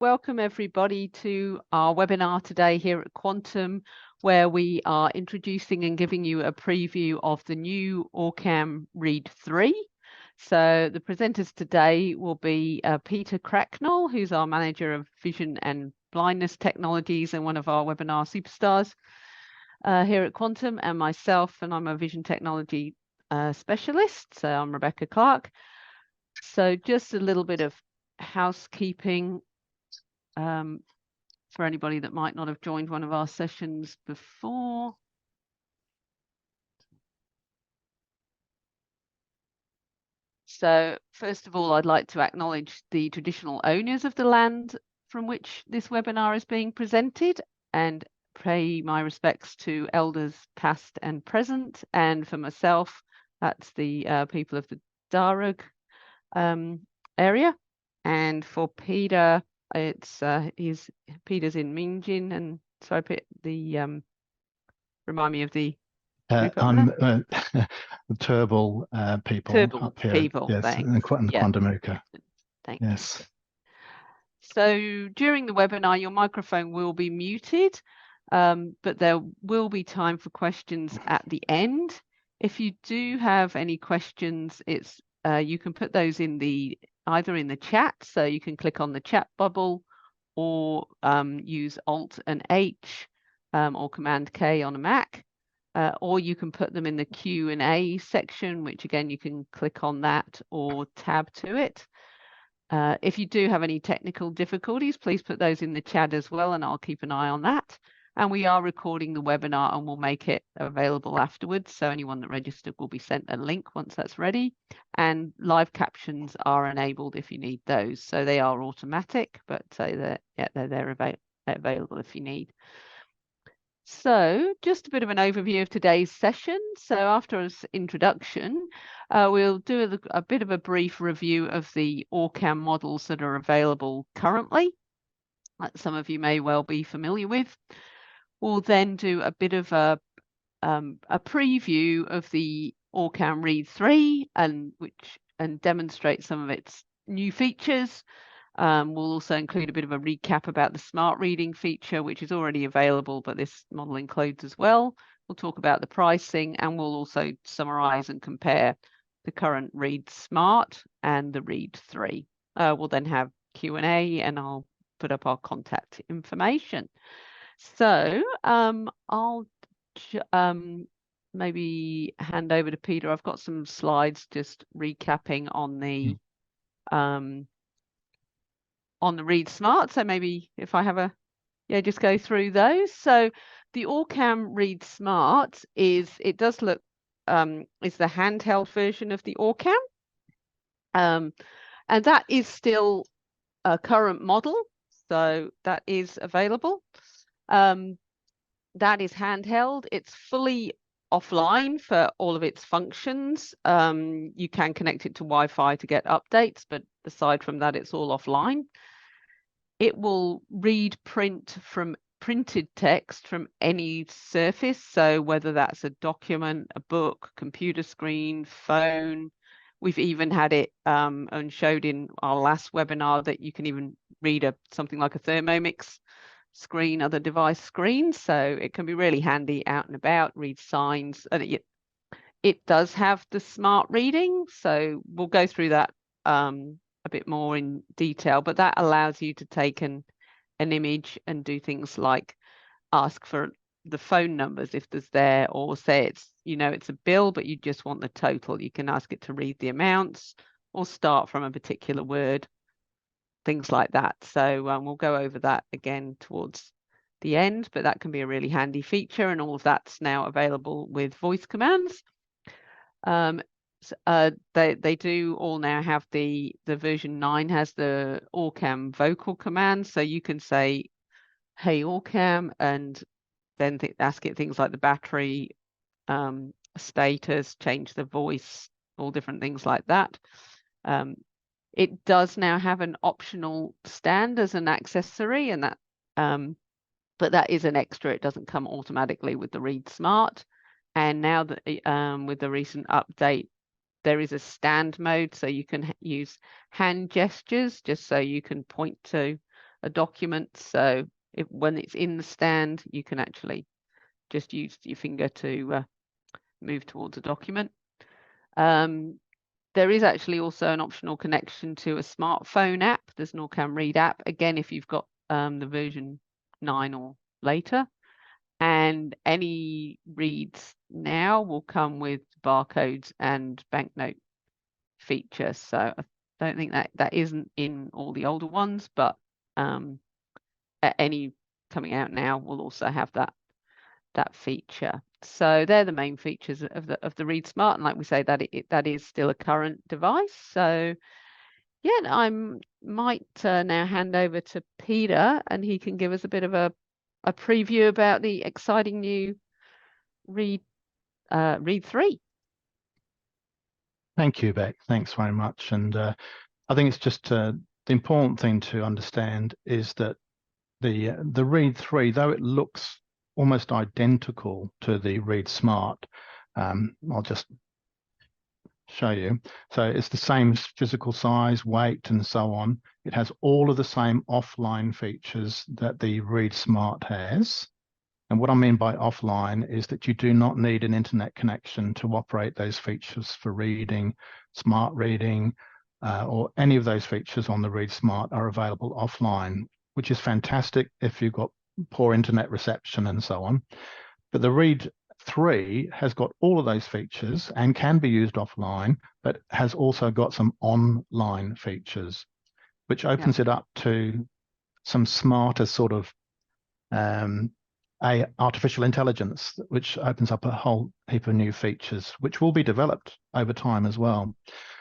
Welcome everybody to our webinar today here at Quantum, where we are introducing and giving you a preview of the new OrCam Read 3. So the presenters today will be Peter Cracknell, who's our Manager of Vision and Blindness Technologies and one of our webinar superstars here at Quantum, and myself, and I'm a Vision Technology Specialist, so I'm Rebecca Clark. So just a little bit of housekeeping for anybody that might not have joined one of our sessions before. So first of all, I'd like to acknowledge the traditional owners of the land from which this webinar is being presented and pay my respects to elders past and present. And for myself, that's the people of the Darug area. And for Peter, it's Peter's in Mingjin, and sorry, remind me of the I'm the Turrbal people Turrbal up here. people, yes, thanks. and Quandamuka. Thank yes. you. So during the webinar, your microphone will be muted, but there will be time for questions at the end. If you do have any questions, it's you can put those in either in the chat, so you can click on the chat bubble, or use Alt and H or Command K on a Mac, or you can put them in the Q&A section, which again you can click on that or tab to it. If you do have any technical difficulties, please put those in the chat as well, and I'll keep an eye on that. And we are recording the webinar and we'll make it available afterwards. So anyone that registered will be sent a link once that's ready. And live captions are enabled if you need those. So they are automatic, but they're available if you need. So just a bit of an overview of today's session. So after an introduction, we'll do a bit of a brief review of the OrCam models that are available currently, that some of you may well be familiar with. We'll then do a bit of a preview of the OrCam Read 3 and demonstrate some of its new features. We'll also include a bit of a recap about the smart reading feature, which is already available, but this model includes as well. We'll talk about the pricing, and we'll also summarize and compare the current Read Smart and the Read 3. We'll then have Q&A, and I'll put up our contact information. So I'll maybe hand over to Peter. I've got some slides just recapping on the Read Smart. So maybe if I have just go through those. So the OrCam Read Smart is the handheld version of the OrCam. And that is still a current model. So that is available. That is handheld. It's fully offline for all of its functions. You can connect it to Wi-Fi to get updates, but aside from that, it's all offline. It will read printed text from any surface. So whether that's a document, a book, computer screen, phone. We've even had it and showed in our last webinar that you can even read something like a Thermomix screen, other device screens. So it can be really handy out and about, read signs. And it does have the smart reading. So we'll go through that a bit more in detail, but that allows you to take an image and do things like ask for the phone numbers if there's there, or say it's a bill, but you just want the total. You can ask it to read the amounts or start from a particular word, things like that. So we'll go over that again towards the end, but that can be a really handy feature, and all of that's now available with voice commands. They do all now have the version 9 has the OrCam vocal command, so you can say, "Hey OrCam," and then ask it things like the battery status, change the voice, all different things like that. It does now have an optional stand as an accessory, and that but that is an extra. It doesn't come automatically with the Read Smart. And now that with the recent update, there is a stand mode, so you can use hand gestures just so you can point to a document. So when it's in the stand, you can actually just use your finger to move towards a document. There is actually also an optional connection to a smartphone app. There's an OrCam Read app, again, if you've got the version 9 or later. And any reads now will come with barcodes and banknote features. So I don't think that isn't in all the older ones, but any coming out now will also have that feature. So they're the main features of the Read Smart, and like we say, that is still a current device. So yeah, I might now hand over to Peter, and he can give us a bit of a preview about the exciting new Read 3. Thank you, Beck. Thanks very much. And I think it's just the important thing to understand is that the Read 3, though it looks almost identical to the Read Smart, I'll just show you. So it's the same physical size, weight, and so on. It has all of the same offline features that the Read Smart has. And what I mean by offline is that you do not need an internet connection to operate those features for reading, smart reading, or any of those features on the Read Smart are available offline, which is fantastic if you've got poor internet reception and so on. But the Read 3 has got all of those features and can be used offline, but has also got some online features, which opens it up to some smarter sort of artificial intelligence, which opens up a whole heap of new features, which will be developed over time as well.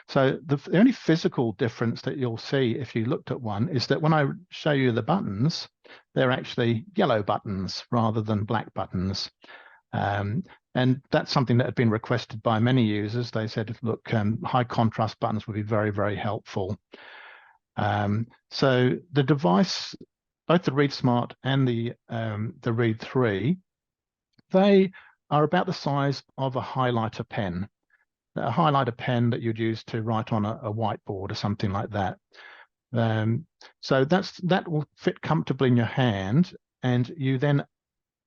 So the only physical difference that you'll see if you looked at one is that when I show you the buttons, they're actually yellow buttons rather than black buttons. And that's something that had been requested by many users. They said, look, high contrast buttons would be very, very helpful. So the device, both the Read Smart and the Read 3, they are about the size of a highlighter pen. A highlighter pen that you'd use to write on a whiteboard or something like that. So that will fit comfortably in your hand, and you then,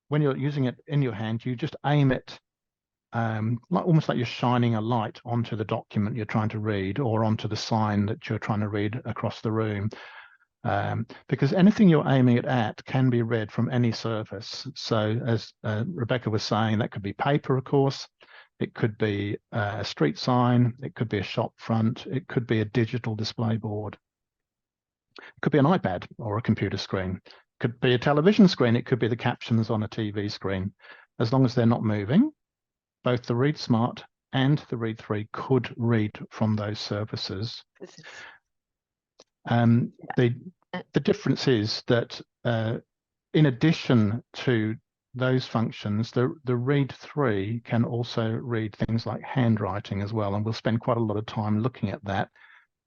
when you're using it in your hand, you just aim it almost like you're shining a light onto the document you're trying to read or onto the sign that you're trying to read across the room. Because anything you're aiming it at can be read from any surface. So as Rebecca was saying, that could be paper, of course. It could be a street sign. It could be a shop front. It could be a digital display board. It could be an iPad or a computer screen. It could be a television screen. It could be the captions on a TV screen. As long as they're not moving, both the Read Smart and the Read 3 could read from those surfaces. The difference is that in addition to those functions, the Read 3 can also read things like handwriting as well, and we'll spend quite a lot of time looking at that,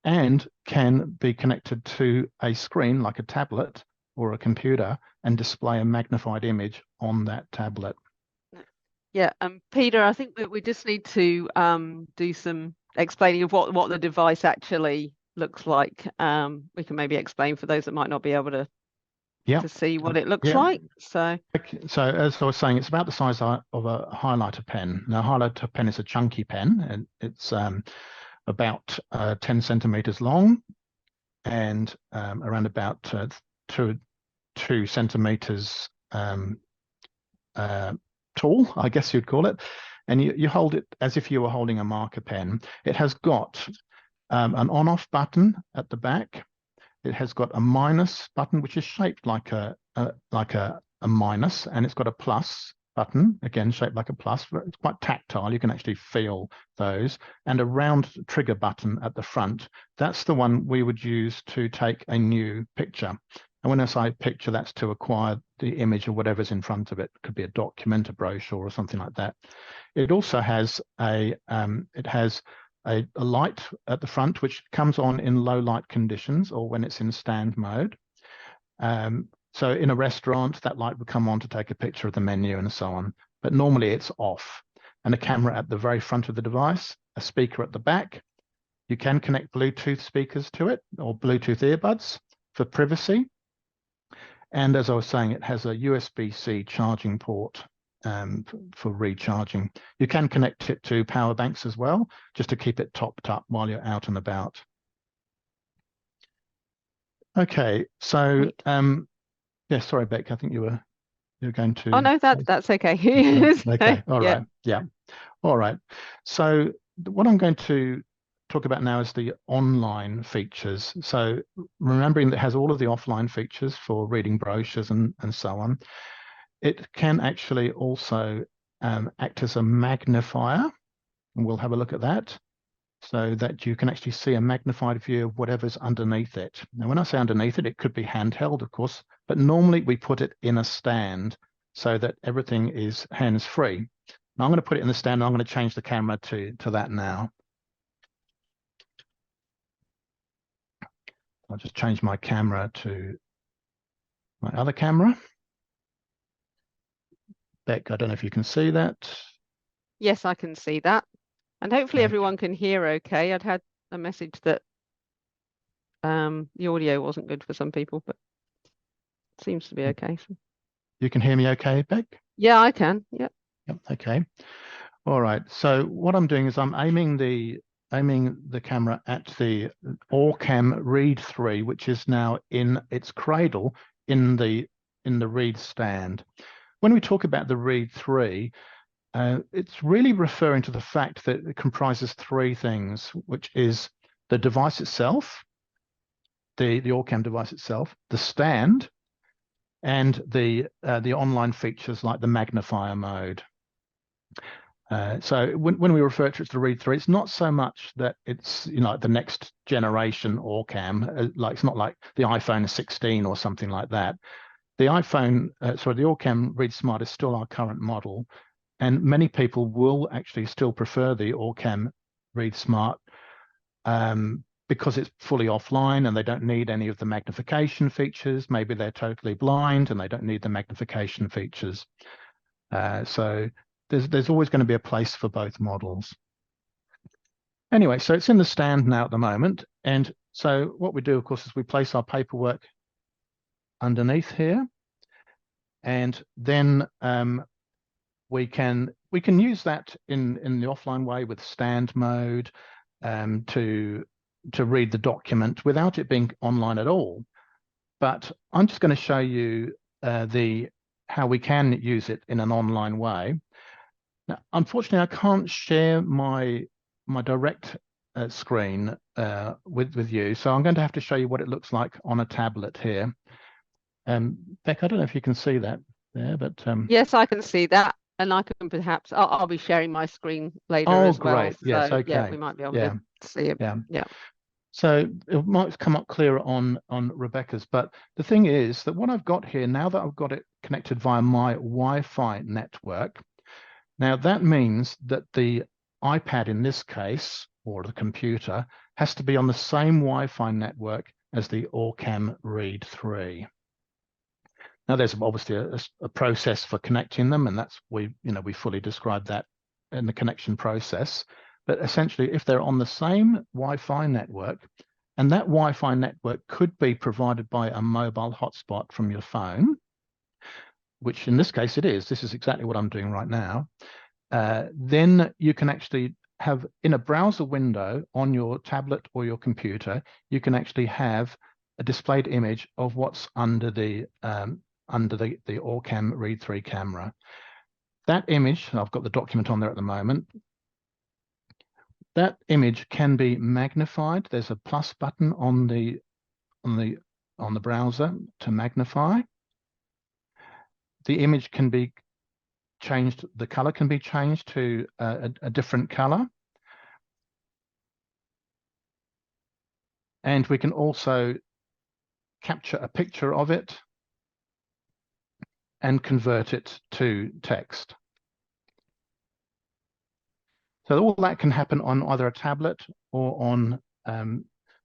and can be connected to a screen like a tablet or a computer and display a magnified image on that tablet. Yeah, Peter, I think that we just need to do some explaining of what the device actually looks like. We can maybe explain for those that might not be able to see what it looks like. So as I was saying, it's about the size of a highlighter pen. Now, a highlighter pen is a chunky pen, and it's about 10 centimeters long and around about 2 centimeters tall, I guess you'd call it. And you hold it as if you were holding a marker pen. It has got an on-off button at the back. It has got a minus button, which is shaped like a minus, and it's got a plus button, again shaped like a plus. It's quite tactile. You can actually feel those, and a round trigger button at the front. That's the one we would use to take a new picture. And when I say picture, that's to acquire the image of whatever's in front of it. It could be a document, a brochure, or something like that. It also has a light at the front, which comes on in low light conditions or when it's in stand mode. So in a restaurant, that light would come on to take a picture of the menu and so on. But normally it's off. And a camera at the very front of the device, a speaker at the back. You can connect Bluetooth speakers to it or Bluetooth earbuds for privacy. And as I was saying, it has a USB-C charging port for recharging. You can connect it to power banks as well, just to keep it topped up while you're out and about. Okay, so yeah, sorry, Beck, I think you're going to. Oh no, that's okay. Okay, all Yeah. right, yeah, all right. So what I'm going to talk about now is the online features. So remembering that it has all of the offline features for reading brochures and so on. It can actually also act as a magnifier, and we'll have a look at that, so that you can actually see a magnified view of whatever's underneath it. Now, when I say underneath it, it could be handheld, of course, but normally we put it in a stand so that everything is hands-free. Now, I'm going to put it in the stand, and I'm going to change the camera to that now. I'll just change my camera to my other camera. Beck, I don't know if you can see that. Yes, I can see that. And hopefully Okay. everyone can hear okay. I'd had a message that the audio wasn't good for some people, but it seems to be okay. So. You can hear me okay, Beck? Yeah, I can. Yeah. Yep, okay. All right. So what I'm doing is I'm aiming the camera at the OrCam Read 3, which is now in its cradle in the Read stand. When we talk about the Read 3, it's really referring to the fact that it comprises three things, which is the device itself, the OrCam device itself, the stand, and the online features like the magnifier mode. So when we refer to it as the Read 3, it's not so much that it's like the next generation OrCam, like it's not like the iPhone 16 or something like that. The iPhone, the OrCam Read Smart is still our current model, and many people will actually still prefer the OrCam Read Smart because it's fully offline and they don't need any of the magnification features. Maybe they're totally blind and they don't need the magnification features. So there's always going to be a place for both models. Anyway, so it's in the stand now at the moment. And so what we do, of course, is we place our paperwork underneath here. And then we can use that in the offline way with stand mode to read the document without it being online at all. But I'm just going to show you how we can use it in an online way. Now, unfortunately, I can't share my direct screen with you, so I'm going to have to show you what it looks like on a tablet here. Beck, I don't know if you can see that there, but yes, I can see that, and I can perhaps I'll be sharing my screen later as well. Great. Yes, So okay. yeah, we might be able to see it. Yeah. So it might come up clearer on Rebecca's, but the thing is that what I've got here, now that I've got it connected via my Wi-Fi network, now that means that the iPad in this case, or the computer, has to be on the same Wi-Fi network as the OrCam Read 3. Now there's obviously a process for connecting them, and that's we fully described that in the connection process. But essentially, if they're on the same Wi-Fi network, and that Wi-Fi network could be provided by a mobile hotspot from your phone, which in this case it is. This is exactly what I'm doing right now. Then you can actually have in a browser window on your tablet or your computer, you can actually have a displayed image of what's under the OrCam Read 3 camera. That image, I've got the document on there at the moment. That image can be magnified. There's a plus button on the browser to magnify. The image can be changed. The color can be changed to a different color. And we can also capture a picture of it and convert it to text. So all that can happen on either a tablet or on,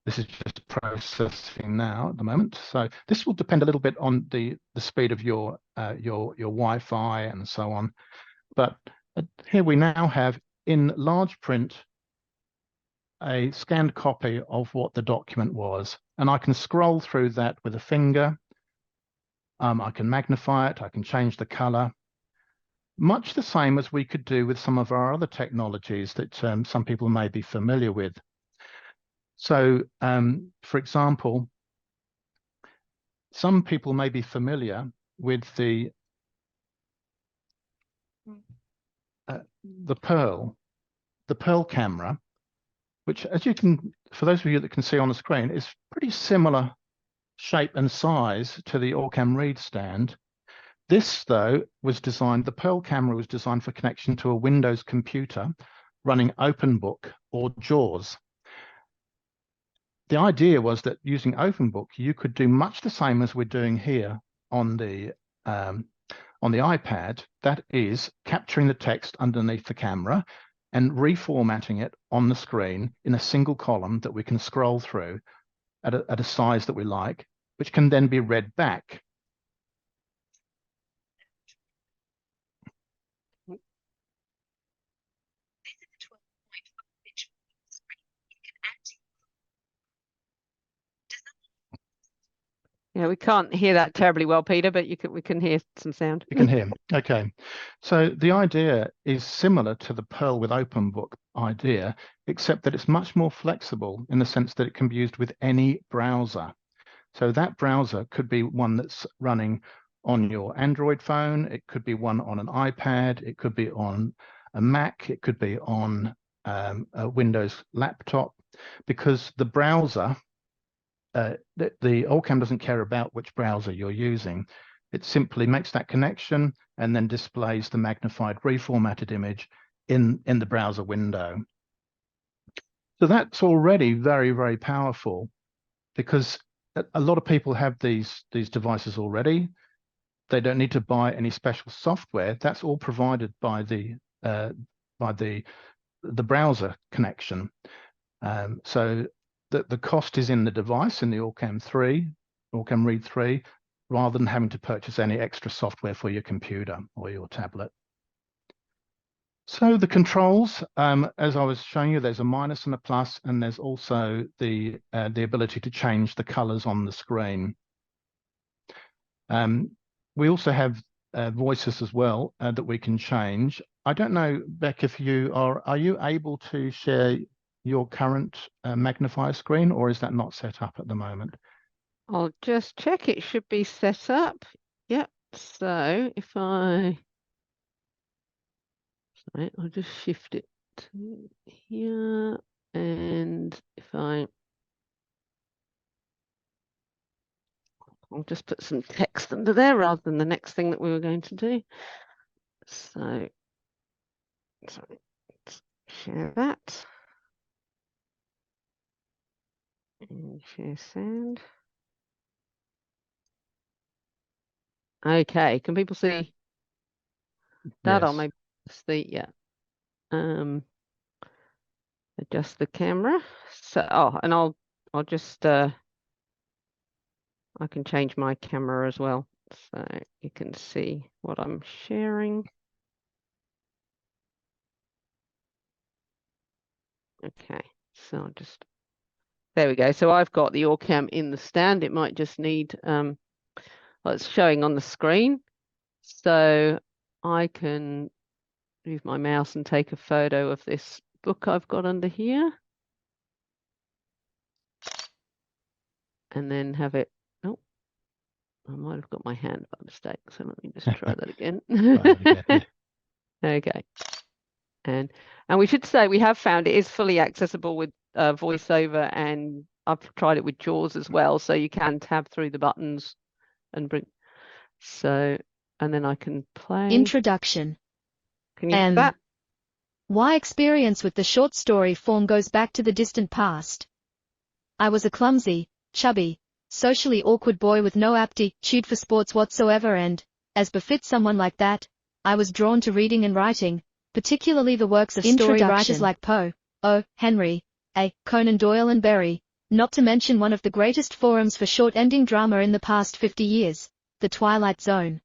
this is just processing now at the moment. So this will depend a little bit on the speed of your Wi-Fi and so on. But here we now have in large print a scanned copy of what the document was. And I can scroll through that with a finger. I can magnify it, I can change the color. Much the same as we could do with some of our other technologies that some people may be familiar with. So, for example, some people may be familiar with the Pearl camera, which, as you can, for those of you that can see on the screen, is pretty similar shape and size to the OrCam Read stand. This, though, the Pearl camera was designed for connection to a Windows computer running OpenBook or JAWS. The idea was that using OpenBook, you could do much the same as we're doing here on the iPad. That is, capturing the text underneath the camera and reformatting it on the screen in a single column that we can scroll through at a size that we like, which can then be read back. Yeah, we can't hear that terribly well, Peter, but we can hear some sound. You can hear. Okay. So the idea is similar to the Pearl with OpenBook idea, except that it's much more flexible in the sense that it can be used with any browser. So that browser could be one that's running on your Android phone. It could be one on an iPad. It could be on a Mac. It could be on a Windows laptop, because the browser, the OrCam doesn't care about which browser you're using. It simply makes that connection and then displays the magnified, reformatted image in the browser window. So that's already very, very powerful, because a lot of people have these devices already. They don't need to buy any special software. That's all provided by the browser connection. So the cost is in the device, in the OrCam Read 3, rather than having to purchase any extra software for your computer or your tablet. So the controls, as I was showing you, there's a minus and a plus, and there's also the ability to change the colors on the screen. We also have voices as well that we can change. I don't know, Beck, if are you able to share your current magnifier screen, or is that not set up at the moment? I'll just check. It should be set up. Yep. So if I'll just shift it to here, and I'll just put some text under there rather than the next thing that we were going to do. So let's share that. And share sound. Okay, can people see that? Yes. Or maybe adjust the camera. So and I'll just I can change my camera as well, so you can see what I'm sharing. Okay, so there we go. So I've got the OrCam in the stand. It might just need well, it's showing on the screen, so I can move my mouse and take a photo of this book I've got under here, and then have it. Oh, I might have got my hand by mistake, so let me just try that again. Okay, and we should say we have found it is fully accessible with VoiceOver, and I've tried it with JAWS as well, so you can tab through the buttons and bring. So, and then I can play. Introduction. Can you hear that? My experience with the short story form goes back to the distant past. I was a clumsy, chubby, socially awkward boy with no aptitude for sports whatsoever, and, as befits someone like that, I was drawn to reading and writing, particularly the works of story writers like Poe, O. Henry, A. Conan Doyle and Berry, not to mention one of the greatest forums for short-ending drama in the past 50 years, The Twilight Zone.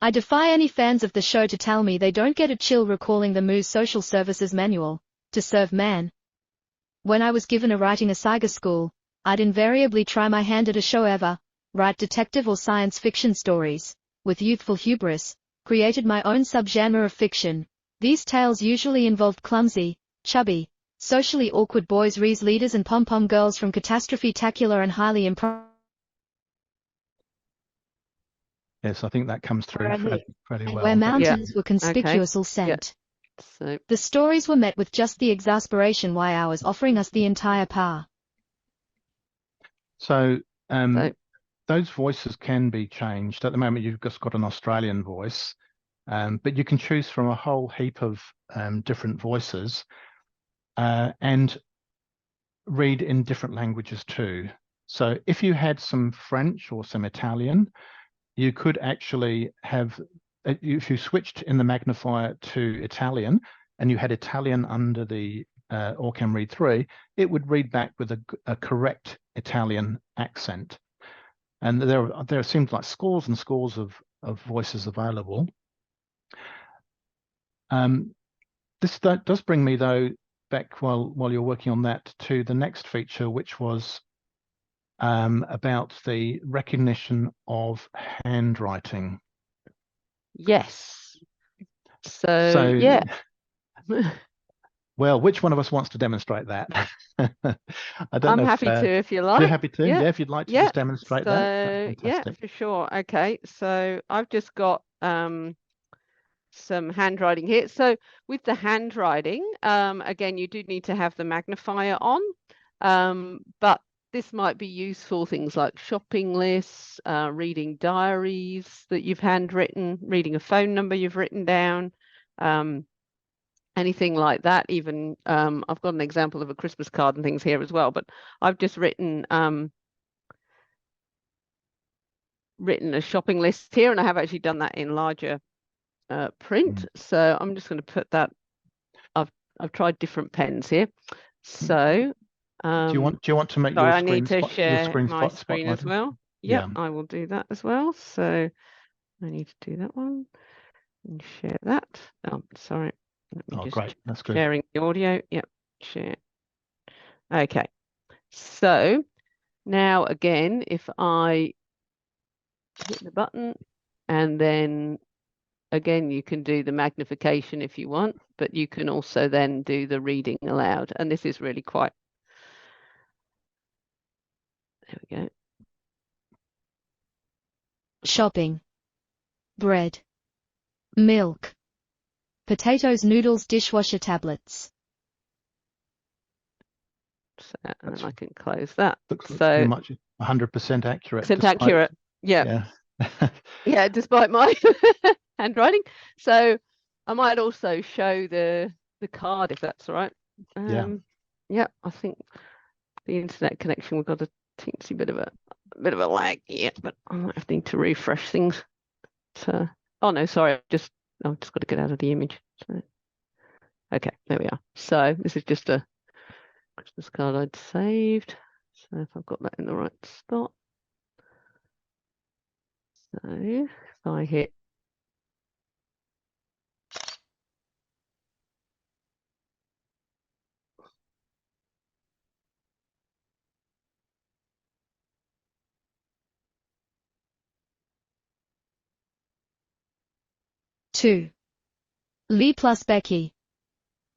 I defy any fans of the show to tell me they don't get a chill recalling the Moo's Social Services Manual, To Serve Man. When I was given a writing assignment school, I'd invariably try my hand at a show ever, write detective or science fiction stories, with youthful hubris, created my own subgenre of fiction. These tales usually involved clumsy, chubby, socially awkward boys, Rees leaders and pom-pom girls from catastrophe-tacular and highly Yes, I think that comes through fairly well. where mountains were conspicuous all scent. So The stories were met with just the exasperation why I was offering us the entire par. So So- those voices can be changed. At the moment, you've just got an Australian voice, but you can choose from a whole heap of different voices and read in different languages too. So if you had some French or some Italian, you could actually have, if you switched in the magnifier to Italian and you had Italian under the OrCam Read 3, it would read back with a correct Italian accent. And there seems like scores and scores of voices available. This does bring me, though, back while you're working on that to the next feature, which was about the recognition of handwriting. yes. So yeah. Well, which one of us wants to demonstrate that? I don't I'm know happy to if you like. You're happy to? Yeah, if you'd like to just demonstrate that. Yeah, for sure. Okay, so I've just got some handwriting here. So with the handwriting, again, you do need to have the magnifier on, but this might be useful, things like shopping lists, reading diaries that you've handwritten, reading a phone number you've written down, anything like that. Even I've got an example of a Christmas card and things here as well, but I've just written a shopping list here, and I have actually done that in larger print. So I'm just going to put that. I've tried different pens here. So do you want to make sorry, your I screen need to share my screen as spotlighted? well. Yep, yeah, I will do that as well. So I need to do that one and share that. Oh, sorry. Let me just great. That's good. Sharing the audio. Yep, share. Okay. So now again, if I hit the button and then again, you can do the magnification if you want, but you can also then do the reading aloud. And this is really quite, there we go. Shopping. Bread. Milk. Potatoes, noodles, dishwasher tablets. So, and then I can close that. Looks so pretty much 100% accurate. Accurate. Yeah. Yeah, despite my handwriting. So I might also show the card if that's all right. Yeah, I think the internet connection, we've got a teensy bit of a lag here, but I might need to refresh things. So, oh no, sorry, I've just got to get out of the image. So, okay, there we are. So this is just a Christmas card I'd saved. So if I've got that in the right spot. So if I hit Two. Lee plus Becky.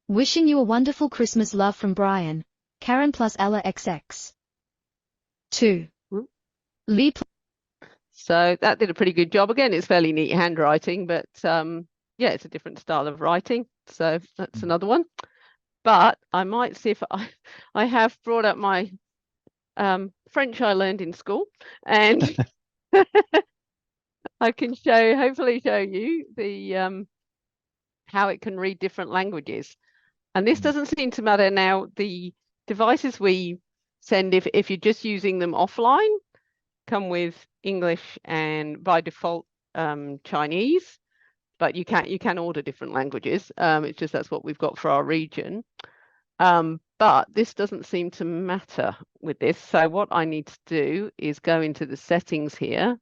Wishing you a wonderful Christmas, love from Brian, Karen plus Ella XX. 2. Lee. So that did a pretty good job. Again, it's fairly neat handwriting, but yeah, it's a different style of writing. So that's another one. But I might see if I have brought up my French I learned in school, and I can hopefully show you the how it can read different languages. And this doesn't seem to matter now. The devices we send, if you're just using them offline, come with English and by default Chinese, but you can order different languages. It's just that's what we've got for our region. But this doesn't seem to matter with this. So what I need to do is go into the settings here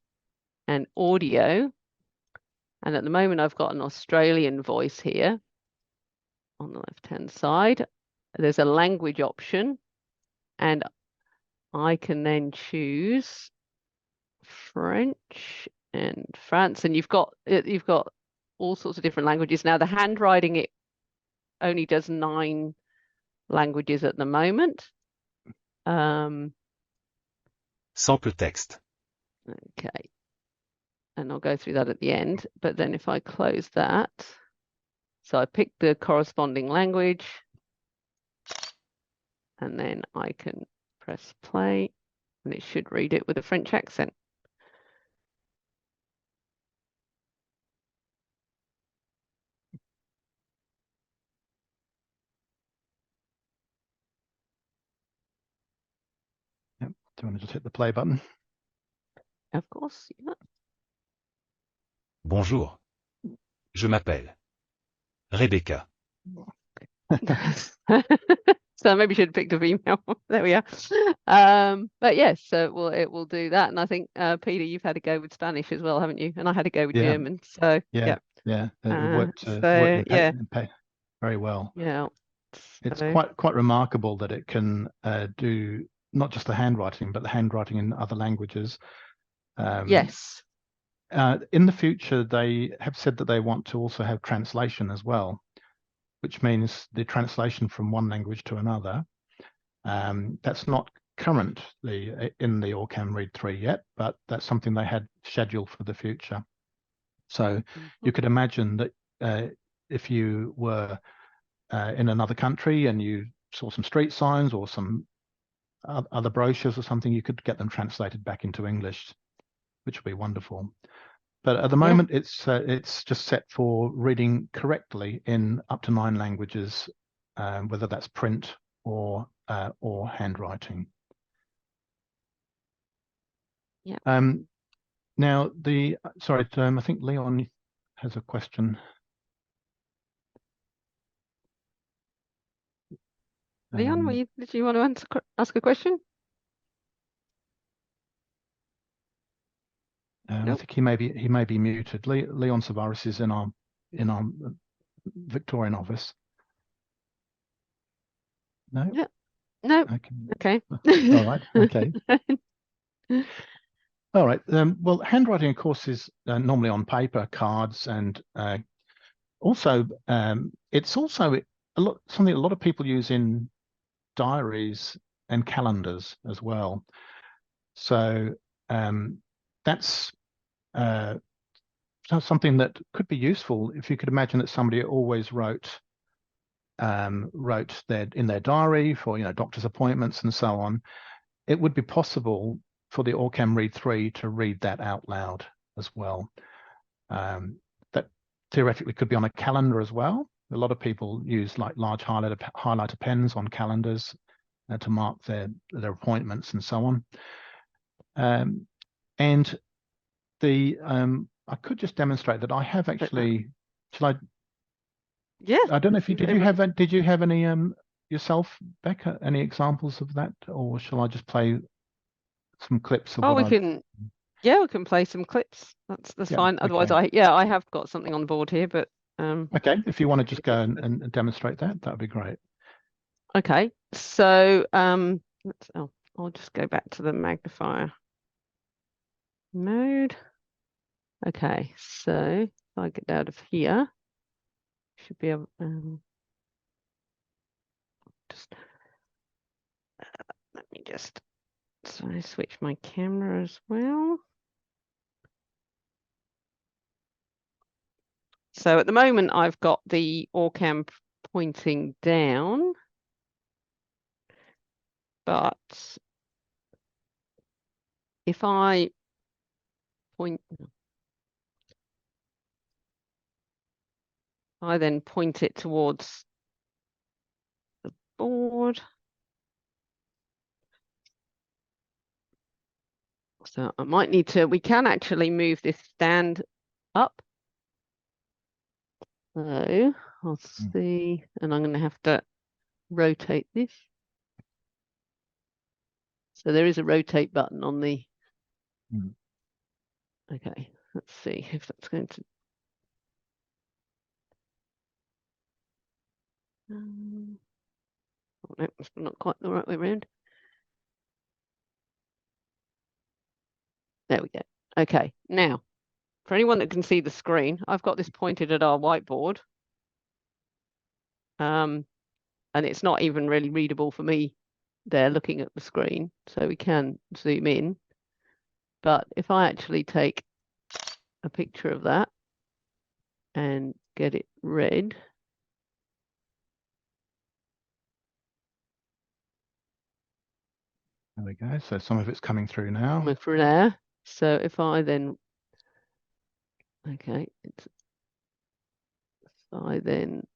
and audio. And at the moment, I've got an Australian voice here on the left-hand side. There's a language option, and I can then choose French and France, and you've got all sorts of different languages. Now the handwriting, it only does 9 languages at the moment. Sample texte. Okay. And I'll go through that at the end. But then if I close that, so I pick the corresponding language, and then I can press play, and it should read it with a French accent. Yep. Do you want to just hit the play button? Of course, yeah. Bonjour. Je m'appelle Rebecca. So maybe should have picked a female. There we are. But yes, so it will do that. And I think Peter, you've had a go with Spanish as well, haven't you? And I had a go with Yeah. German. So Yeah, yeah. it worked, So worked yeah, very well. yeah. It's So, quite remarkable that it can do not just the handwriting, but the handwriting in other languages. yes. In the future, they have said that they want to also have translation as well, which means the translation from one language to another. That's not currently in the OrCam Read 3 yet, but that's something they had scheduled for the future. So you could imagine that if you were in another country and you saw some street signs or some other brochures or something, you could get them translated back into English, which would be wonderful. But at the moment, it's just set for reading correctly in up to 9 languages, whether that's print or handwriting. Yeah. Now sorry, I think Leon has a question. Leon, did you want to ask a question? I think he may be muted. Leon Savaris is in our Victorian office. No. Yeah. No. Okay. All right. Okay. All right. Well, handwriting, of course, is normally on paper, cards, and also it's also something a lot of people use in diaries and calendars as well. So that's something that could be useful if you could imagine that somebody always wrote in their diary for doctor's appointments and so on. It would be possible for the OrCam Read 3 to read that out loud as well. That theoretically could be on a calendar as well. A lot of people use like large highlighter pens on calendars to mark their appointments and so on. And I could just demonstrate that I have actually. Shall I? Yeah. I don't know if did you have any yourself, Becca? Any examples of that, or shall I just play some clips of we can play some clips. That's fine. Otherwise, okay. I have got something on board here, but okay, if you want to just go and demonstrate that would be great. Okay, so I'll just go back to the magnifier mode. Okay, so if I get out of here, should be able just let me just switch my camera as well. So at the moment I've got the OrCam pointing down, but if I then point it towards the board. So I might need to, we can actually move this stand up. So I'll see, and I'm going to have to rotate this. So there is a rotate button on the, okay, let's see if that's going to, oh no, it's not quite the right way around. There we go. Okay, now, for anyone that can see the screen, I've got this pointed at our whiteboard. And it's not even really readable for me there looking at the screen, so we can zoom in. But if I actually take a picture of that and get it read, there we go. So some of it's coming through now. coming through there. So if I then, okay, if I then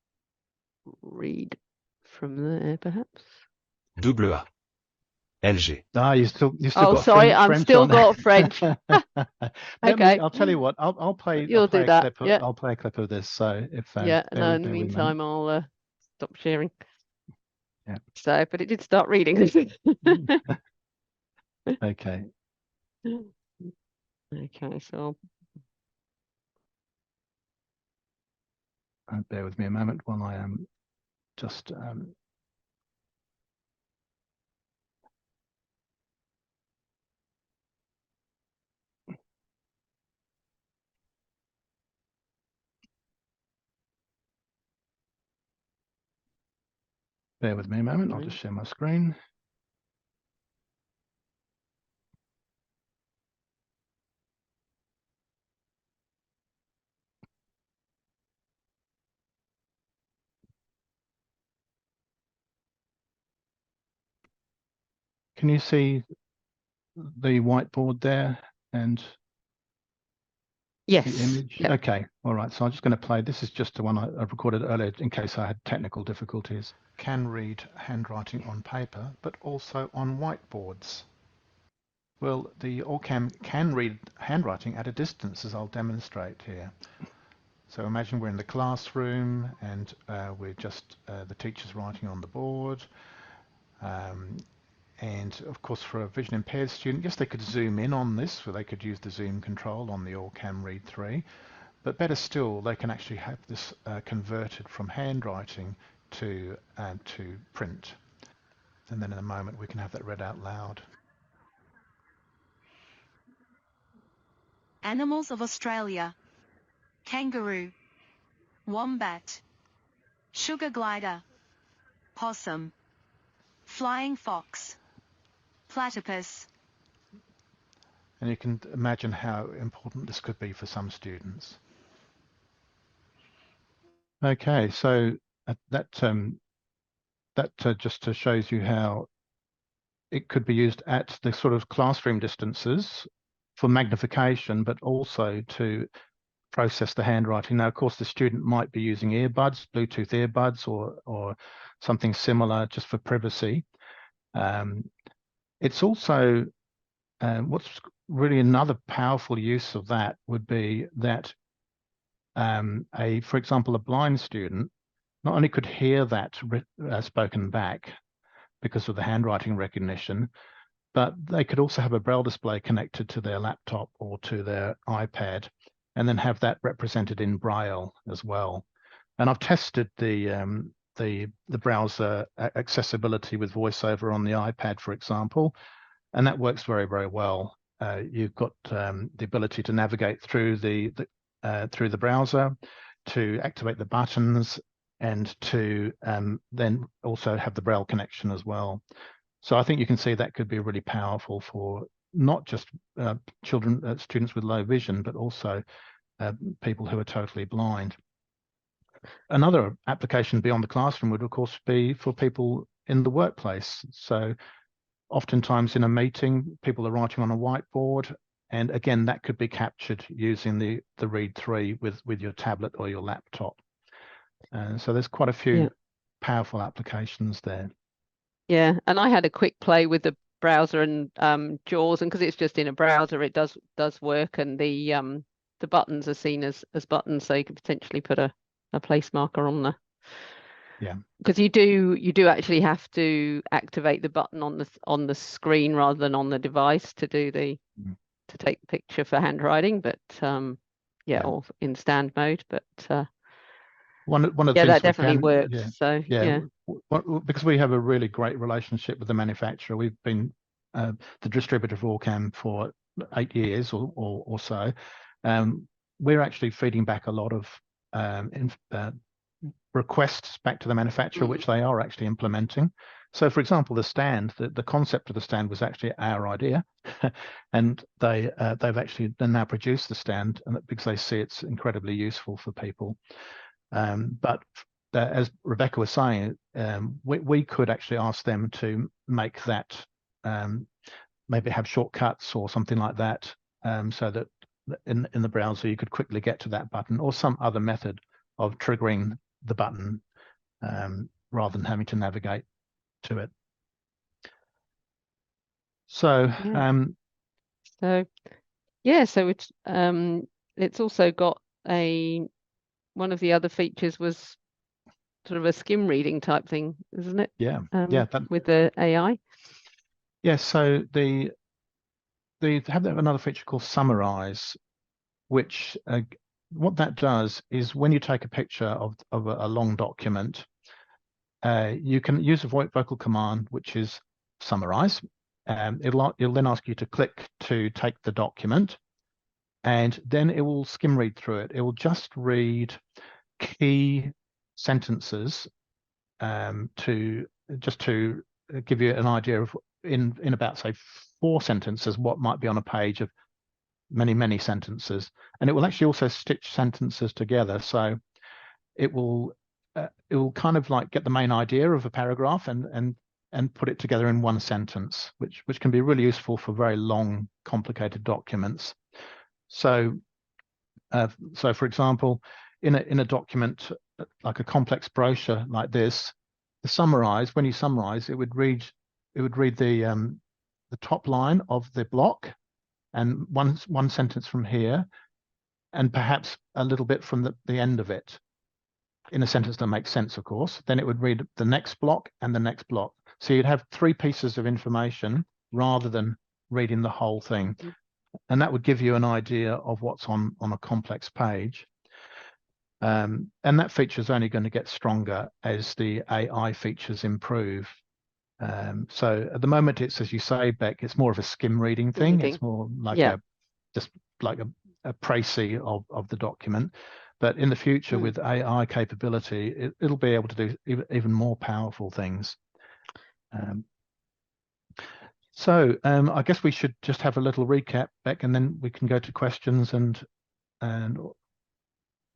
read from there, perhaps. Double A. LG. Ah, you still Oh, got sorry, I'm French still on. got French. Okay. I'll tell you what. I'll play. You'll I'll play do a that. clip. Yeah. I'll play a clip of this. So if Yeah. No, in the bear with me a meantime, I'll stop sharing. Yeah. So, but it did start reading. Okay. Okay, so Bear with me a moment while I am just bear with me a moment. I'll just share my screen. Can you see the whiteboard there and yes. the image? Yep. Okay. All right. So I'm just going to play. This is just the one I recorded earlier in case I had technical difficulties. Can read handwriting on paper, but also on whiteboards. Well, the OrCam can read handwriting at a distance, as I'll demonstrate here. So imagine we're in the classroom and we're just the teacher's writing on the board. And of course, for a vision impaired student, yes, they could zoom in on this, so they could use the zoom control on the OrCam Read 3. But better still, they can actually have this converted from handwriting to print. And then in a moment, we can have that read out loud. Animals of Australia: kangaroo, wombat, sugar glider, possum, flying fox, platypus. And you can imagine how important this could be for some students. Okay, so that just shows you how it could be used at the sort of classroom distances for magnification, but also to process the handwriting. Now, of course, the student might be using earbuds, Bluetooth earbuds, or something similar just for privacy. It's also what's really another powerful use of that would be that for example, a blind student not only could hear that spoken back because of the handwriting recognition, but they could also have a braille display connected to their laptop or to their iPad, and then have that represented in braille as well. And I've tested the browser accessibility with VoiceOver on the iPad, for example, and that works very, very well. You've got the ability to navigate through the browser, to activate the buttons, and to then also have the braille connection as well. So I think you can see that could be really powerful for not just students with low vision, but also people who are totally blind. Another application beyond the classroom would, of course, be for people in the workplace. So oftentimes in a meeting, people are writing on a whiteboard, and again, that could be captured using the Read 3 with your tablet or your laptop. So there's quite a few powerful applications there. Yeah, and I had a quick play with the browser and JAWS, and because it's just in a browser, it does work, and the buttons are seen as buttons, so you could potentially put a place marker on the. Yeah. Because you do actually have to activate the button on the screen rather than on the device to do to take the picture for handwriting, but or in stand mode, but one of the things that definitely works. So because we have a really great relationship with the manufacturer. We've been the distributor of OrCam for 8 years or so, we're actually feeding back a lot of requests back to the manufacturer, which they are actually implementing. So, for example, the stand, the concept of the stand was actually our idea, and they've actually now produced the stand, and because they see it's incredibly useful for people. But as Rebecca was saying, we could actually ask them to make that, maybe have shortcuts or something like that, so that in the browser you could quickly get to that button, or some other method of triggering the button, rather than having to navigate to it. So so it's also got one of the other features was sort of a skim reading type thing, isn't it? yeah, with the AI. Yeah, so they have another feature called summarise, which what that does is when you take a picture of a long document, you can use a vocal command, which is summarise. It'll then ask you to click to take the document, and then it will skim read through it. It will just read key sentences, to give you an idea of in about, say, 4 sentences what might be on a page of many sentences. And it will actually also stitch sentences together, so it will kind of like get the main idea of a paragraph and put it together in one sentence, which can be really useful for very long, complicated documents. So for example, in a document like a complex brochure like this, when you summarize, it would read the top line of the block and one sentence from here, and perhaps a little bit from the end of it, in a sentence that makes sense, of course. Then it would read the next block and the next block. So you'd have 3 pieces of information rather than reading the whole thing. And that would give you an idea of what's on a complex page. And that feature is only going to get stronger as the AI features improve. So at the moment, it's, as you say, Beck, it's more of a skim reading thing. It's more like just like a précis of the document. But in the future, with AI capability, it'll be able to do even more powerful things. So I guess we should just have a little recap, Beck, and then we can go to questions and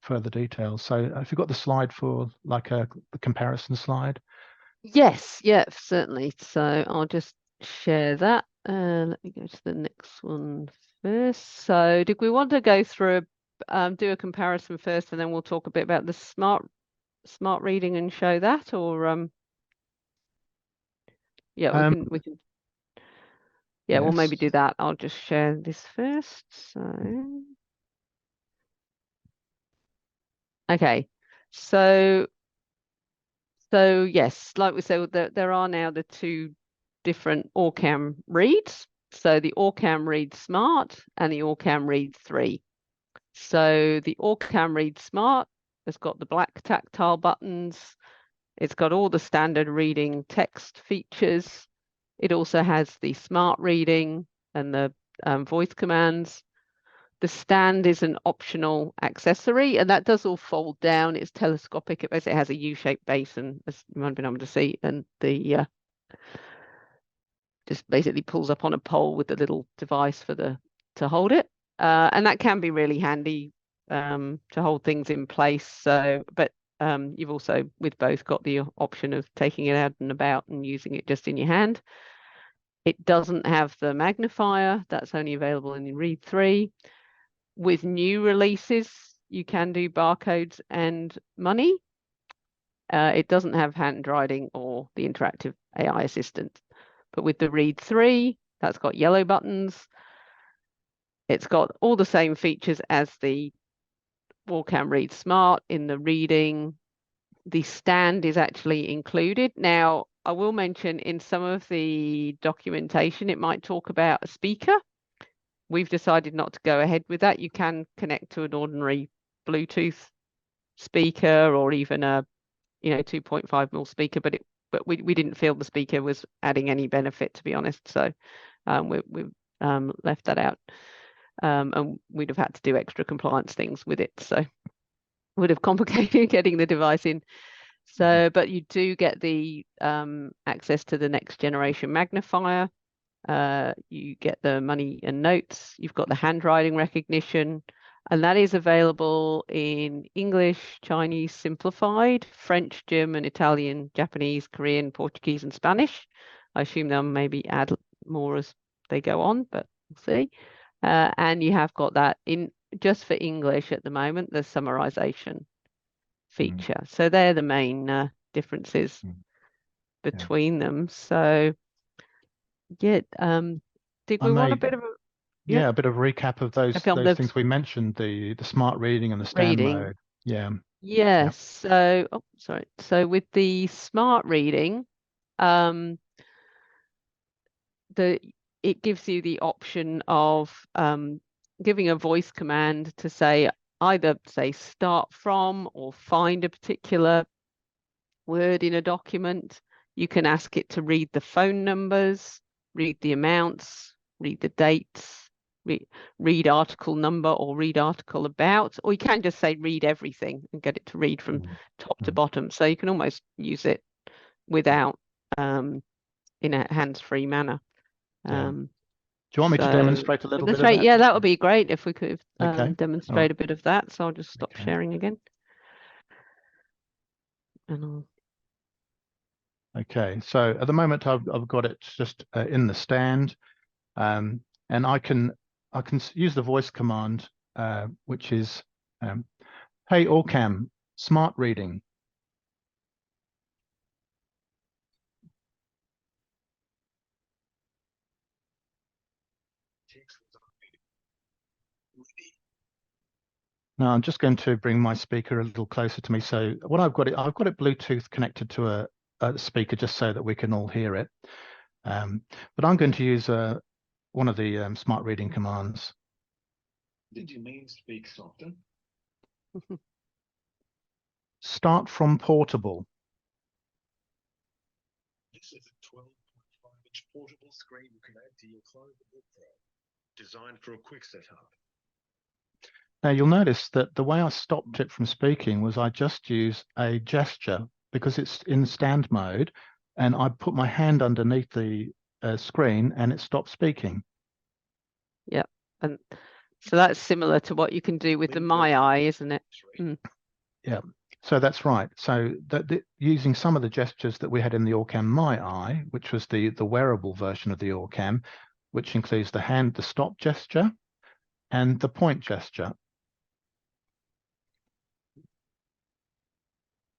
further details. So have you got the slide for like the comparison slide? Yes, yeah, certainly. So I'll just share that. Let me go to the next one first. So did we want to go through do a comparison first, and then we'll talk a bit about the smart reading and show that, or yeah, we can yeah, we'll maybe do that. I'll just share this first. So okay, so yes, like we said, there are now the 2 different OrCam reads. So the OrCam Read Smart and the OrCam Read 3. So the OrCam Read Smart has got the black tactile buttons. It's got all the standard reading text features. It also has the smart reading and the voice commands. The stand is an optional accessory, and that does all fold down. It's telescopic. It basically has a U-shaped base, and as you might have been able to see, and the just basically pulls up on a pole with a little device to hold it, and that can be really handy to hold things in place. So, but you've also with both got the option of taking it out and about and using it just in your hand. It doesn't have the magnifier. That's only available in Read 3. With new releases, you can do barcodes and money. It doesn't have handwriting or the interactive AI assistant. But with the Read 3, that's got yellow buttons. It's got all the same features as the OrCam Read Smart in the reading. The stand is actually included. Now, I will mention in some of the documentation, it might talk about a speaker. We've decided not to go ahead with that. You can connect to an ordinary Bluetooth speaker or even a 2.5mm speaker, but we didn't feel the speaker was adding any benefit, to be honest. So we're left that out. And we'd have had to do extra compliance things with it. So would have complicated getting the device in. So, but you do get the access to the next generation magnifier. You get the money and notes. You've got the handwriting recognition, and that is available in English, Chinese simplified, French, German, Italian, Japanese, Korean, Portuguese, and Spanish. I assume they'll maybe add more as they go on, but we'll see. And you have got that in just for English at the moment, the summarization feature. So they're the main differences between them. So yeah, did we want a bit of a a bit of recap of those things we mentioned, the smart reading and the stand mode. Yeah. Yes. So sorry. So with the smart reading, it gives you the option of giving a voice command to say either start from or find a particular word in a document. You can ask it to read the phone numbers, read the amounts, read the dates, read article number or read article about, or you can just say read everything and get it to read from top to bottom. So you can almost use it without in a hands-free manner. Do you want me to demonstrate a little bit of that? Yeah, that would be great if we could demonstrate a bit of that. So I'll just stop sharing again. And Okay, so at the moment I've got it just in the stand, and I can use the voice command, which is hey OrCam, smart reading. Now I'm just going to bring my speaker a little closer to me. So what I've got it Bluetooth connected to a speaker just so that we can all hear it. But I'm going to use one of the smart reading commands. Did you mean speak softer? Start from portable. This is a 12.5-inch portable screen you can add to your Cloverbook Pro, designed for a quick setup. Now you'll notice that the way I stopped it from speaking was I just use a gesture because it's in stand mode, and I put my hand underneath the screen and it stopped speaking. Yeah, and so that's similar to what you can do with the My Eye, isn't it? Yeah, so that's right. So using some of the gestures that we had in the OrCam My Eye, which was the wearable version of the OrCam, which includes the stop gesture and the point gesture.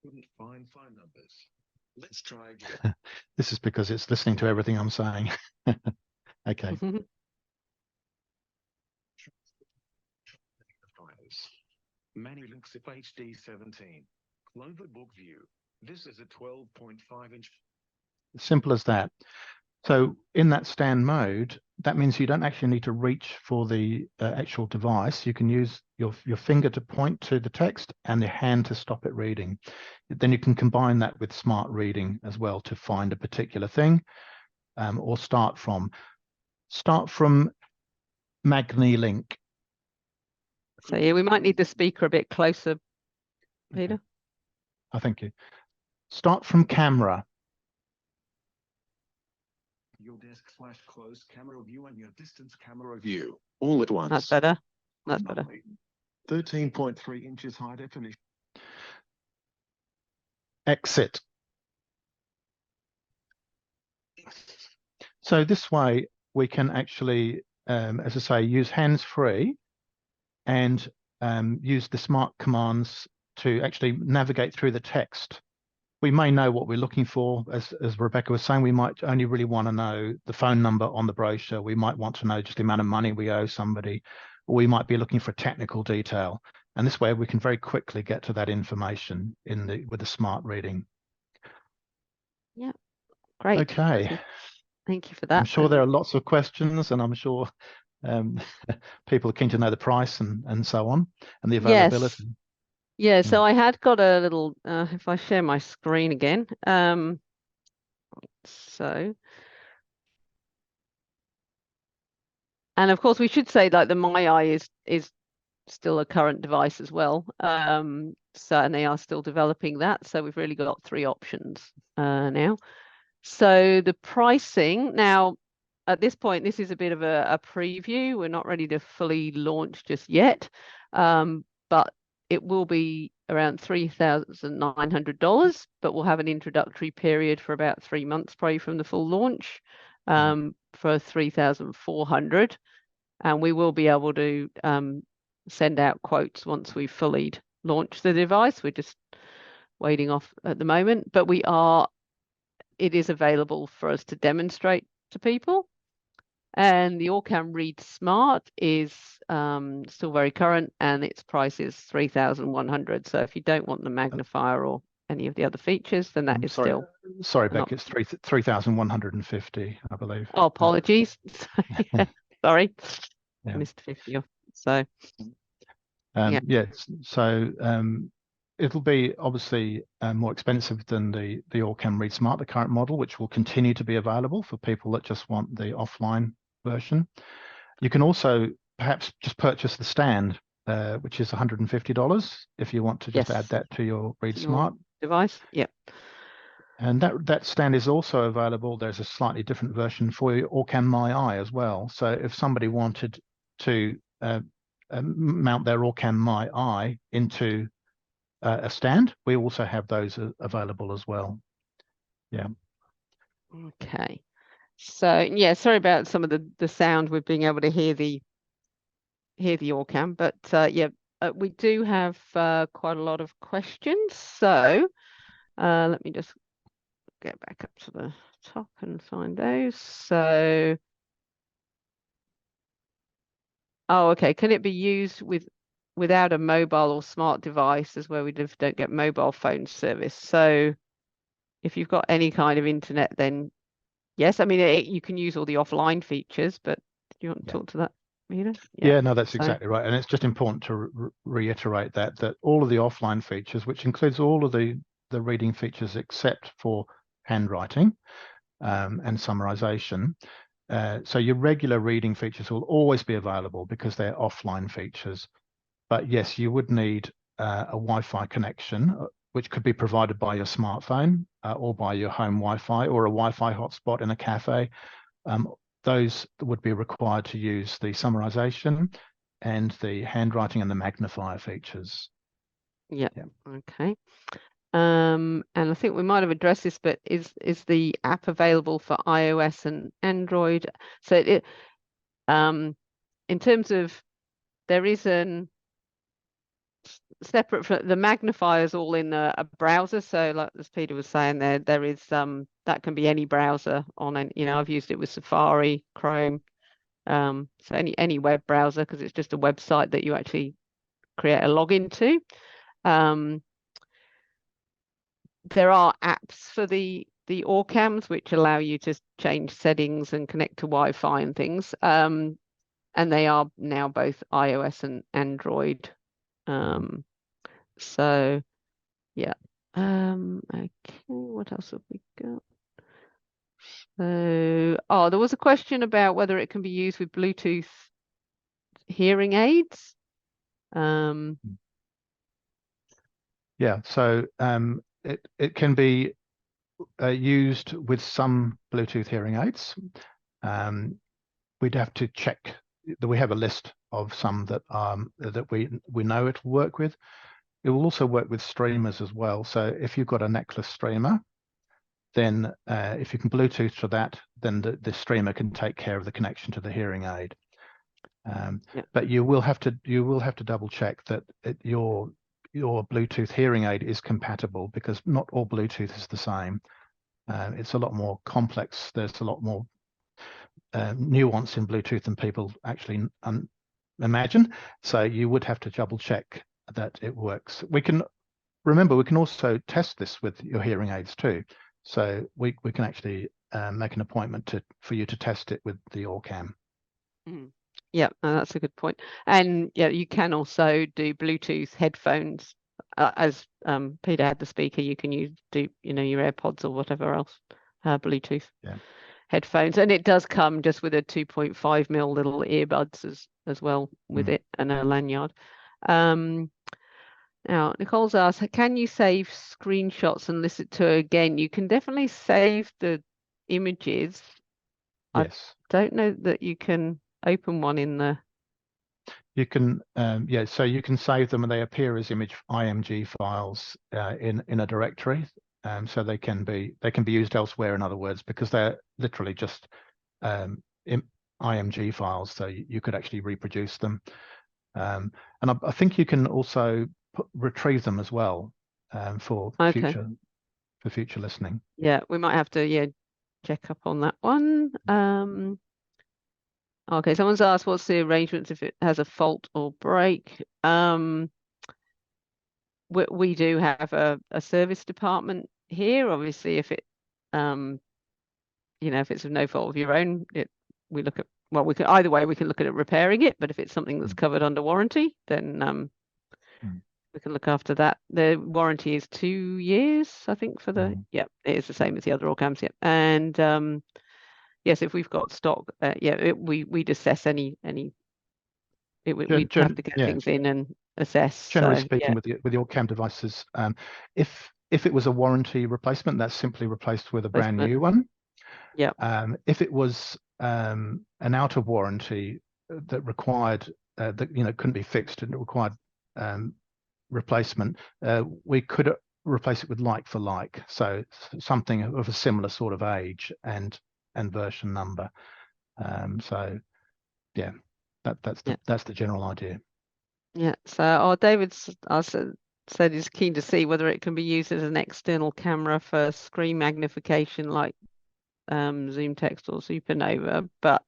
Couldn't find phone numbers. Let's try again. This is because it's listening to everything I'm saying. Okay. Magnilinks HD 17. Cloverbook View. This is a 12.5-inch. Simple as that. So in that stand mode, that means you don't actually need to reach for the actual device. You can use your finger to point to the text and your hand to stop it reading. Then you can combine that with smart reading as well to find a particular thing, or start from Magnilink. So yeah, we might need the speaker a bit closer, Peter. Okay. Oh, thank you. Start from camera. Your desk flash close camera view and your distance camera view all at once. That's better. That's better. 13.3 inches high definition. Exit. So this way we can actually, as I say, use hands-free and use the smart commands to actually navigate through the text. We may know what we're looking for. As Rebecca was saying, we might only really want to know the phone number on the brochure. We might want to know just the amount of money we owe somebody, or we might be looking for technical detail. And this way we can very quickly get to that information with the smart reading. Yeah, great. Okay. Thank you for that. I'm sure there are lots of questions, and I'm sure people are keen to know the price and so on, and the availability. Yes. Yeah, so I had got a little, if I share my screen again, so And of course, we should say like the MyEye is still a current device as well. So, and they are still developing that. So we've really got 3 options now. So the pricing now, at this point, this is a bit of a preview. We're not ready to fully launch just yet, but it will be around $3,900, but we'll have an introductory period for about 3 months, probably from the full launch, for 3,400. And we will be able to send out quotes once we've fully launched the device. We're just waiting off at the moment, but it is available for us to demonstrate to people. And the OrCam Read Smart is still very current, and its price is 3,100. So if you don't want the magnifier or any of the other features, then that is still. Sorry, Beck, it's 3,150, I believe. Oh, apologies. Sorry, Yeah. missed 50 off. So so it'll be obviously more expensive than the OrCam Read Smart, the current model, which will continue to be available for people that just want the offline version. You can also perhaps just purchase the stand, which is $150 if you want to just add that to your Read Smart device. Yep. And that stand is also available. There's a slightly different version for your OrCam MyEye as well. So if somebody wanted to mount their OrCam MyEye into a stand, we also have those available as well. Yeah. Okay. So yeah, sorry about some of the sound with being able to hear the OrCam, but we do have quite a lot of questions. So let me just get back up to the top and find those. So, okay. Can it be used without a mobile or smart device, as where we don't get mobile phone service? So if you've got any kind of internet, then yes. I mean, you can use all the offline features, but do you want to talk to that, Mina? Yeah, no, that's exactly right. And it's just important to reiterate that all of the offline features, which includes all of the reading features except for handwriting and summarization. So your regular reading features will always be available because they're offline features. But yes, you would need a Wi-Fi connection, which could be provided by your smartphone or by your home Wi-Fi or a Wi-Fi hotspot in a cafe. Those would be required to use the summarization and the handwriting and the magnifier features. Yeah. Okay. And I think we might have addressed this, but is the app available for iOS and Android? So in terms of, there is separate from the magnifiers all in a browser. So like as Peter was saying, there is that can be any browser on I've used it with Safari, Chrome, so any web browser, because it's just a website that you actually create a login to. There are apps for the OrCams which allow you to change settings and connect to Wi-Fi and things. And they are now both iOS and Android. So yeah. Okay, what else have we got? So there was a question about whether it can be used with Bluetooth hearing aids. Yeah, so it can be used with some Bluetooth hearing aids. We'd have to check that we have a list of some that we know it will work with. It will also work with streamers as well. So if you've got a necklace streamer, then if you can Bluetooth to that, then the streamer can take care of the connection to the hearing aid. But you will have to double check that your Bluetooth hearing aid is compatible, because not all Bluetooth is the same. It's a lot more complex. There's a lot more nuance in Bluetooth than people actually imagine. So you would have to double check that it works. We can also test this with your hearing aids too. So we can actually make an appointment for you to test it with the OrCam. Yeah, that's a good point. And yeah, you can also do Bluetooth headphones. As Peter had the speaker, you can do your AirPods or whatever else, Bluetooth. Yeah. headphones, and it does come just with a 2.5mm little earbuds as well with it, and a lanyard. Now Nicole's asked, can you save screenshots and listen to it again? You can definitely save the images. Yes. I don't know that you can open one in the. You can, yeah, so you can save them and they appear as img files in a directory, so they can be used elsewhere, in other words, because they're literally just img files, so you could actually reproduce them. And I think you can also retrieve them as well, for future listening. Yeah, we might have to check up on that one. Okay, someone's asked what's the arrangements if it has a fault or break. We do have a service department here. Obviously, if it if it's of no fault of your own, we look at, well, we can either way, we can look at it repairing it, but if it's something that's covered under warranty, then we can look after that. The warranty is 2 years, I think, for the it is the same as the other OrCams, and yes, if we've got stock, we'd assess we'd have to get things in and assess. Generally speaking, with the OrCam devices, if it was a warranty replacement, that's simply replaced with a brand new one. Yeah. If it was an out of warranty that required that couldn't be fixed and it required replacement, we could replace it with like for like, so something of a similar sort of age and version number. So yeah, that's the general idea. Yeah. So David said he's keen to see whether it can be used as an external camera for screen magnification, like Zoom Text or Supernova, but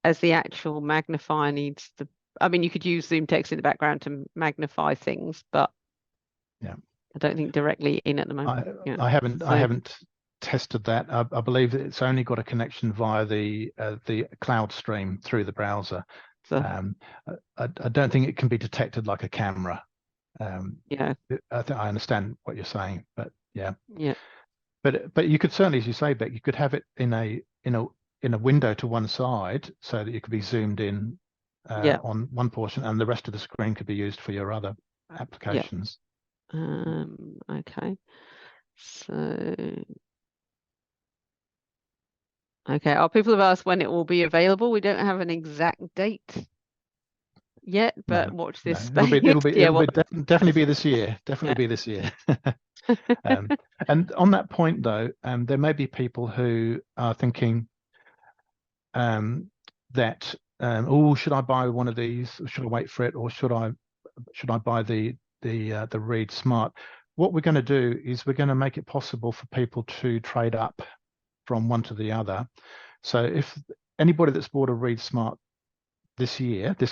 as the actual magnifier needs to, I mean, you could use Zoom Text in the background to magnify things, but I don't think directly in at the moment. I haven't tested that. I believe it's only got a connection via the cloud stream through the browser. So I don't think it can be detected like a camera. I understand what you're saying, but yeah. But you could certainly, as you say, Beck, you could have it in a window to one side, so that you could be zoomed in on one portion, and the rest of the screen could be used for your other applications. Okay. So people have asked when it will be available. We don't have an exact date yet, but watch this space. It'll definitely be this year. Definitely be this year. And on that point, though, there may be people who are thinking that, should I buy one of these? Should I wait for it, or should I buy the Read Smart? What we're going to do is we're going to make it possible for people to trade up from one to the other. So if anybody that's bought a Read Smart this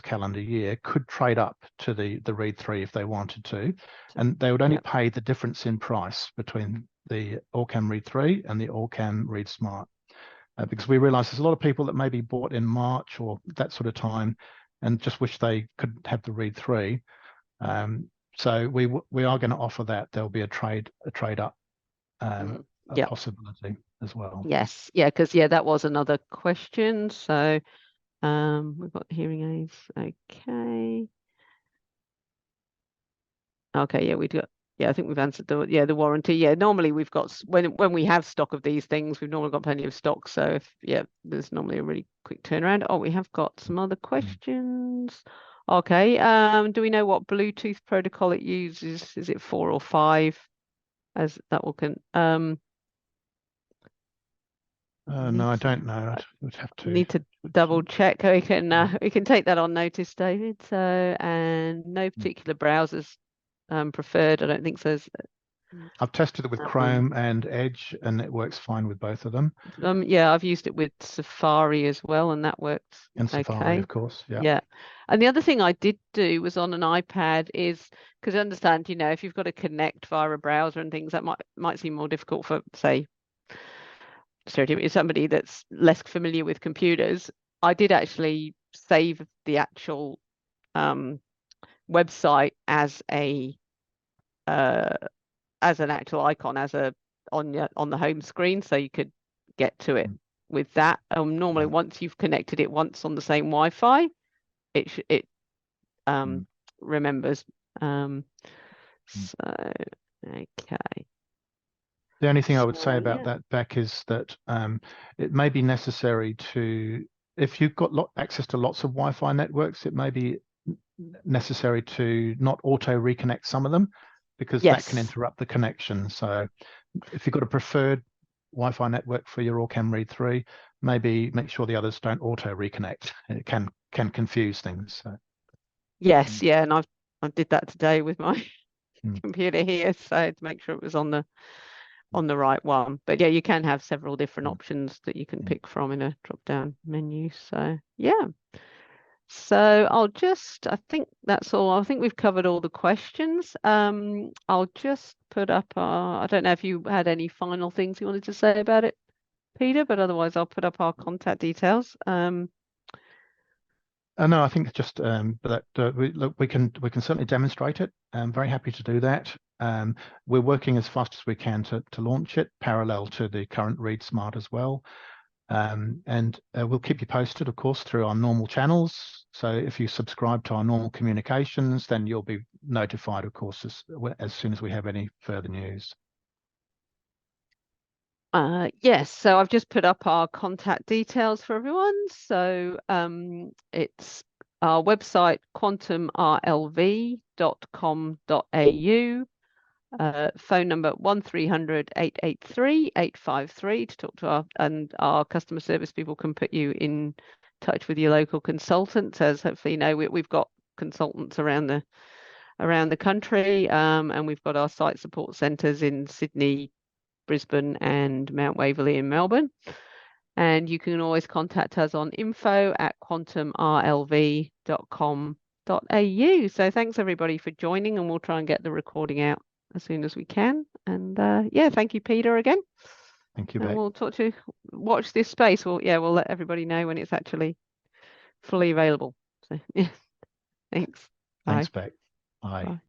calendar year, could trade up to the Read 3 if they wanted to, and they would only pay the difference in price between the OrCam Read 3 and the OrCam Read Smart, because we realize there's a lot of people that maybe bought in March or that sort of time and just wish they could have the Read 3. So we are going to offer that. There'll be a trade up possibility as well. Yes, because that was another question. So we've got hearing aids. Okay, we got. I think we've answered the warranty. Normally we've got, when we have stock of these things, we've normally got plenty of stock. So if there's normally a really quick turnaround. Oh, we have got some other questions. Okay. Do we know what Bluetooth protocol it uses? Is it 4 or 5? As that will no, I don't know. I would have to need to double check. We can take that on notice, David. So, and no particular browsers preferred. I don't think so. I've tested it with Chrome and Edge, and it works fine with both of them. I've used it with Safari as well, and that works. And Safari, of course. Yeah. And the other thing I did do was on an iPad, is because I understand, if you've got to connect via a browser and things, that might seem more difficult for, say, somebody that's less familiar with computers. I did actually save the actual website as an actual icon, as a on the home screen, so you could get to it with that. Normally, once you've connected it once on the same Wi-Fi, it remembers. So okay. The only thing I would say So, about that, Beck, is that it may be necessary to, if you've got access to lots of Wi-Fi networks, it may be necessary to not auto reconnect some of them, because that can yes. interrupt the connection. So if you've got a preferred Wi-Fi network for your OrCam Read 3, maybe make sure the others don't auto reconnect. It can confuse things. So. Yes, yeah, and I did that today with my Mm. computer here, so to make sure it was on the right one. But yeah, you can have several different options that you can pick from in a drop-down menu. So yeah. So I think that's all. I think we've covered all the questions. I'll just put up I don't know if you had any final things you wanted to say about it, Peter, but otherwise I'll put up our contact details. No, I think it's just that we can certainly demonstrate it. I'm very happy to do that. We're working as fast as we can to launch it, parallel to the current Read Smart as well. And we'll keep you posted, of course, through our normal channels. So if you subscribe to our normal communications, then you'll be notified, of course, as soon as we have any further news. Yes, so I've just put up our contact details for everyone. So it's our website, quantumrlv.com.au. Phone number 1300 883 853 to talk to our customer service people can put you in touch with your local consultants. As hopefully you know, we've got consultants around the country, and we've got our site support centres in Sydney, Brisbane and Mount Waverley in Melbourne. And you can always contact us on info@quantumrlv.com.au. So thanks everybody for joining, and we'll try and get the recording out as soon as we can. And yeah, thank you, Peter, again. Thank you, and Beck. we'll talk to you. Watch this space. We'll let everybody know when it's actually fully available. So yeah, thanks. Thanks, Bye. Beck. Bye. Bye.